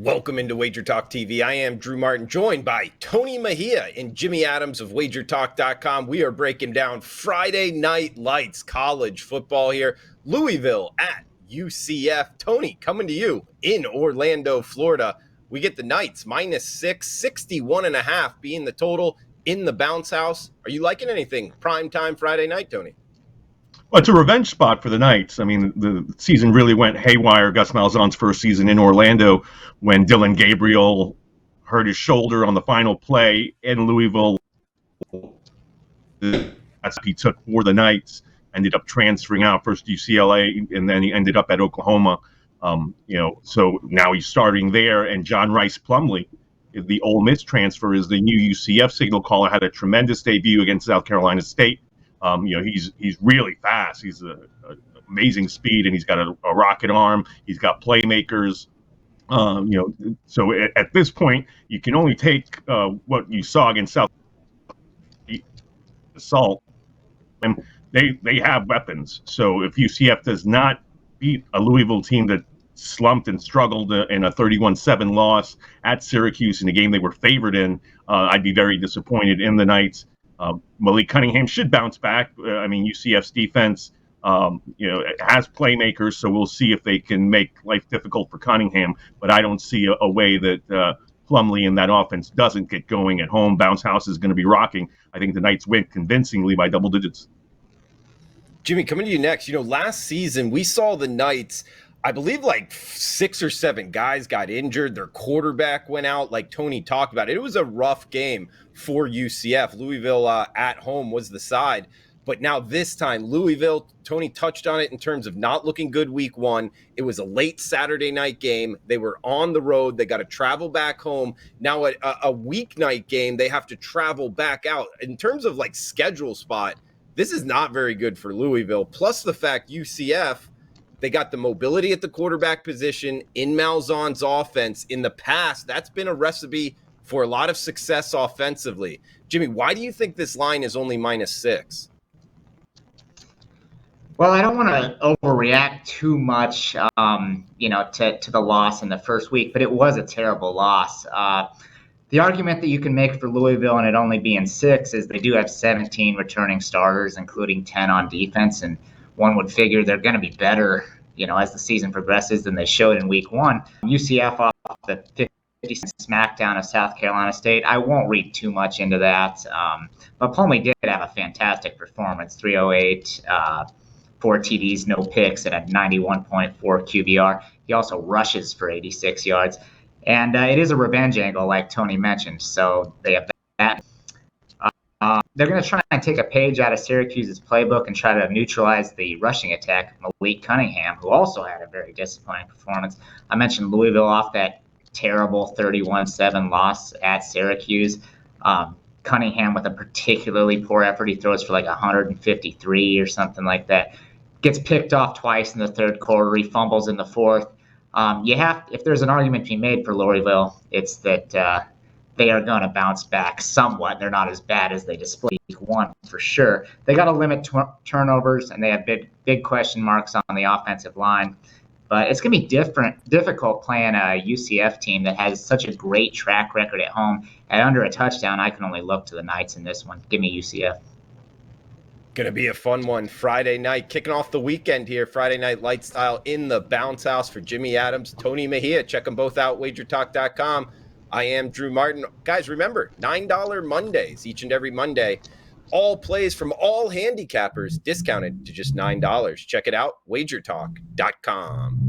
Welcome into WagerTalk TV. I am Drew Martin, joined by Tony Mejia and Jimmy Adams of WagerTalk.com. We are breaking down Friday Night Lights college football here. Louisville at UCF. Tony, coming to you in Orlando, Florida. We get the Knights -6, 61.5 being the total in the bounce house. Are you liking anything primetime Friday night, Tony? Well, it's a revenge spot for the Knights. I mean, the season really went haywire. Gus Malzahn's first season in Orlando when Dylan Gabriel hurt his shoulder on the final play in Louisville. That's he took for the Knights, ended up transferring out first to UCLA, and then he ended up at Oklahoma. So now he's starting there. And John Rice Plumlee, the Ole Miss transfer, is the new UCF signal caller, had a tremendous debut against South Carolina State. He's really fast. He's a amazing speed, and he's got a rocket arm. He's got playmakers. So at this point, you can only take what you saw against South Assault, and they have weapons. So if UCF does not beat a Louisville team that slumped and struggled in a 31-7 loss at Syracuse in a game they were favored in, I'd be very disappointed in the Knights. Malik Cunningham should bounce back. UCF's defense, has playmakers, so we'll see if they can make life difficult for Cunningham. But I don't see a way that Plumlee and that offense doesn't get going at home. Bounce house is going to be rocking. I think the Knights win convincingly by double digits. Jimmy, coming to you next. Last season we saw the Knights, I believe like 6 or 7 guys got injured. Their quarterback went out, like Tony talked about. It was a rough game for UCF. Louisville at home was the side. But now this time, Louisville, Tony touched on it in terms of not looking good week 1. It was a late Saturday night game. They were on the road. They got to travel back home. Now a weeknight game, they have to travel back out. In terms of like schedule spot, this is not very good for Louisville. Plus the fact UCF, they got the mobility at the quarterback position in Malzahn's offense. In the past, that's been a recipe for a lot of success offensively. Jimmy, why do you think this line is only -6? Well, I don't want to overreact too much, to the loss in the first week, but it was a terrible loss. The argument that you can make for Louisville and it only being 6 is they do have 17 returning starters, including 10 on defense, and one would figure they're going to be better, as the season progresses than they showed in week 1. UCF off the 50 smackdown of South Carolina State. I won't read too much into that. But Plumlee did have a fantastic performance, 308, 4 TDs, no picks, and a 91.4 QBR. He also rushes for 86 yards. And it is a revenge angle, like Tony mentioned, so they have that. They're going to try and take a page out of Syracuse's playbook and try to neutralize the rushing attack of Malik Cunningham, who also had a very disappointing performance. I mentioned Louisville off that terrible 31-7 loss at Syracuse. Cunningham with a particularly poor effort. He throws for like 153 or something like that. Gets picked off twice in the third quarter. He fumbles in the fourth. If there's an argument to be made for Louisville, it's that they are going to bounce back somewhat. They're not as bad as they displayed week 1 for sure. They got to limit turnovers, and they have big question marks on the offensive line. But it's going to be difficult playing a UCF team that has such a great track record at home. At under a touchdown, I can only look to the Knights in this one. Give me UCF. Going to be a fun one Friday night, kicking off the weekend here. Friday Night Light style in the bounce house for Jimmy Adams, Tony Mejia. Check them both out, WagerTalk.com. I am Drew Martin. Guys, remember, $9 Mondays, each and every Monday. All plays from all handicappers discounted to just $9. Check it out, WagerTalk.com.